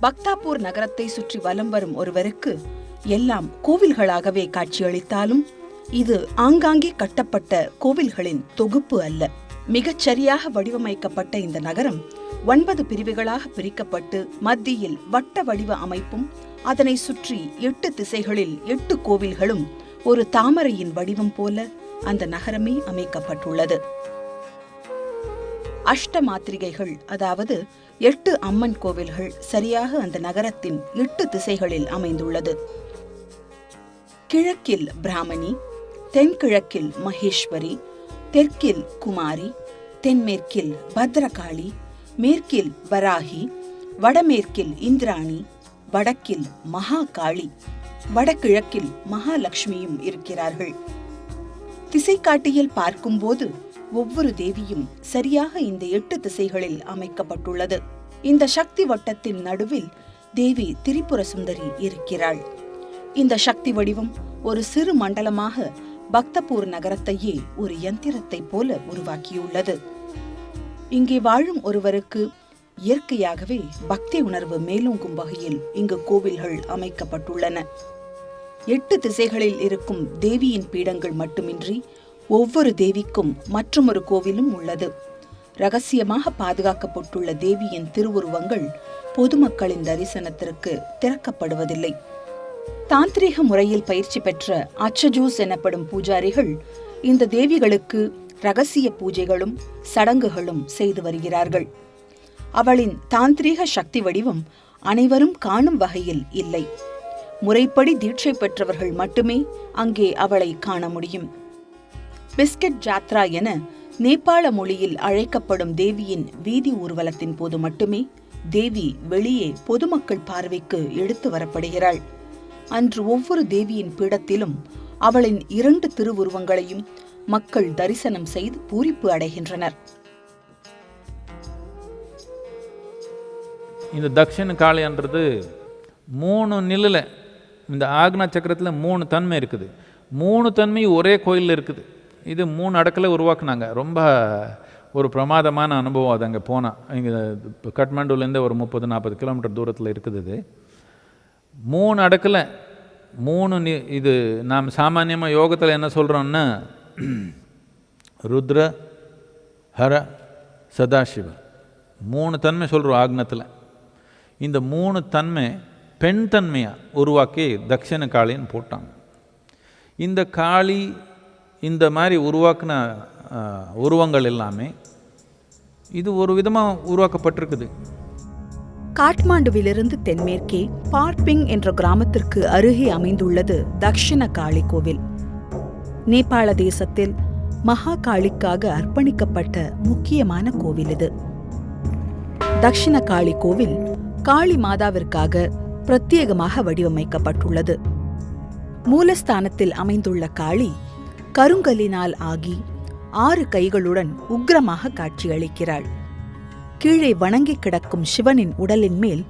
பக்தாபூர் நகரத்தை சுற்றி வலம் வரும் ஒருவருக்கு எல்லாம் கோவில்களாகவே காட்சியளித்தாலும் இது ஆங்காங்கே கட்டப்பட்ட கோவில்களின் தொகுப்பு அல்ல. மிகச்சரியாக வடிவமைக்கப்பட்ட இந்த நகரம் 9 பிரிவுகளாக பிரிக்கப்பட்டு மத்தியில் வட்ட வடிவ அமைப்பும் அதனை சுற்றி 8 திசைகளில் 8 கோவில்களும் ஒரு தாமரையின் வடிவம் போல அந்த நகரமே அமைக்கப்பட்டுள்ளது. அஷ்டமாத்திரிகைகள், அதாவது 8 அம்மன் கோவில்கள் சரியாக அந்த நகரத்தின் 8 திசைகளில் அமைந்துள்ளது. கிழக்கில் பிராமணி, தென்கிழக்கில் மகேஸ்வரி, தெற்கில் குமாரி, தென்மேற்கில் பத்ரகாளி, மேற்கில் வராகி, வடமேற்கில் இந்திராணி, வடக்கில் மகாகாளி, வடகிழக்கில் மகாலட்சுமியும் இருக்கிறார்கள். திசைக்காட்டியில் பார்க்கும்போது ஒவ்வொரு தேவியும் சரியாக இந்த 8 திசைகளில் அமைக்கப்பட்டுள்ளது. இந்த சக்தி வட்டத்தின் நடுவில் தேவி திரிபுர சுந்தரி இருக்கிறாள். இந்த சக்தி வடிவம் ஒரு சிறு மண்டலமாக பக்தபூர் நகரத்தையே ஒரு யந்திரத்தை போல உருவாக்கியுள்ளது. இங்கே வாழும் ஒருவருக்கு இயற்கையாகவே பக்தி உணர்வு மேலோங்கும் வகையில் இங்கு கோவில்கள் அமைக்கப்பட்டுள்ளன. 8 திசைகளில் இருக்கும் தேவியின் பீடங்கள் மட்டுமின்றி ஒவ்வொரு தேவிக்கும் மற்றொரு கோவிலும் உள்ளது. ரகசியமாக பாதுகாக்கப்பட்டுள்ள தேவியின் திருவுருவங்கள் பொதுமக்களின் தரிசனத்திற்கு திறக்கப்படுவதில்லை. தாந்திரீக முறையில் பயிற்சி பெற்ற அச்சஜூஸ் எனப்படும் பூஜாரிகள் இந்த தேவிகளுக்கு ரகசிய பூஜைகளும் சடங்குகளும் செய்து வருகிறார்கள். அவளின் தாந்திரீக சக்தி வடிவம் அனைவரும் காணும் வகையில் இல்லை. முறைப்படி தீட்சை பெற்றவர்கள் மட்டுமே அங்கே அவளை காண முடியும். பிஸ்கட் ஜாத்ரா என நேபாள மொழியில் அழைக்கப்படும் தேவியின் வீதி ஊர்வலத்தின் போது மட்டுமே தேவி வெளியே பொதுமக்கள் பார்வைக்கு எடுத்து வரப்படுகிறாள். அன்று ஒவ்வொரு தேவியின் பீடத்திலும் அவளின் 2 திருவுருவங்களையும் மக்கள் தரிசனம் செய்து பூரிப்பு அடைகின்றனர். இந்த தக்ஷிண காளின்றது 3 நிலையில், இந்த ஆக்னா சக்கரத்தில் 3 தன்மை இருக்குது. 3 தன்மை ஒரே கோயிலில் இருக்குது. இது 3 அடுக்கில் உருவாக்குனாங்க. ரொம்ப ஒரு பிரமாதமான அனுபவம். அது அங்கே போனால், இங்கே கட்மாண்டுலேருந்து ஒரு 30-40 கிலோமீட்டர் தூரத்தில் இருக்குது. இது 3 அடுக்கில் 3 இது நாம் சாமானியமாக யோகத்தில் என்ன சொல்கிறோன்னா ருத்ர, ஹர, சதாசிவ 3 தன்மை சொல்கிறோம் ஆக்னத்தில். இந்த 3 தன்மை பெண் தன்மையாக உருவாக்கி தக்ஷிண காளின்னு போட்டாங்க. இந்த காளி இந்த மாதிரி உருவாக்கின உருவங்கள் எல்லாமே இது ஒரு விதமாக உருவாக்கப்பட்டிருக்குது. காட்மாண்டுவிலிருந்து தென்மேற்கே பார்பிங் என்ற கிராமத்திற்கு அருகே அமைந்துள்ளது தக்ஷிண காளி கோவில். நேபாள தேசத்தில் மகாகாளிக்காக அர்ப்பணிக்கப்பட்ட முக்கியமான கோவில் இது. தக்ஷிண காளி கோவில் காளி மாதாவிற்காக பிரத்யேகமாக வடிவமைக்கப்பட்டுள்ளது. மூலஸ்தானத்தில் அமைந்துள்ள காளி கருங்கல்லினால் ஆகி 6 கைகளுடன் உக்கிரமாக காட்சியளிக்கிறாள். கீழே வணங்கி கிடக்கும் சிவனின் உடலின் மேல்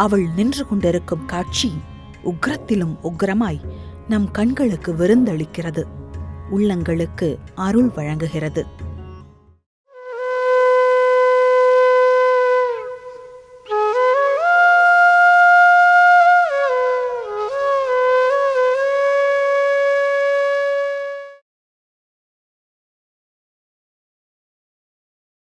அவள் நின்று கொண்டிருக்கும் காட்சி உக்கிரத்திலும் உக்கிரமாய் நம் கண்களுக்கு விருந்தளிக்கிறது, உள்ளங்களுக்கு அருள் வழங்குகிறது.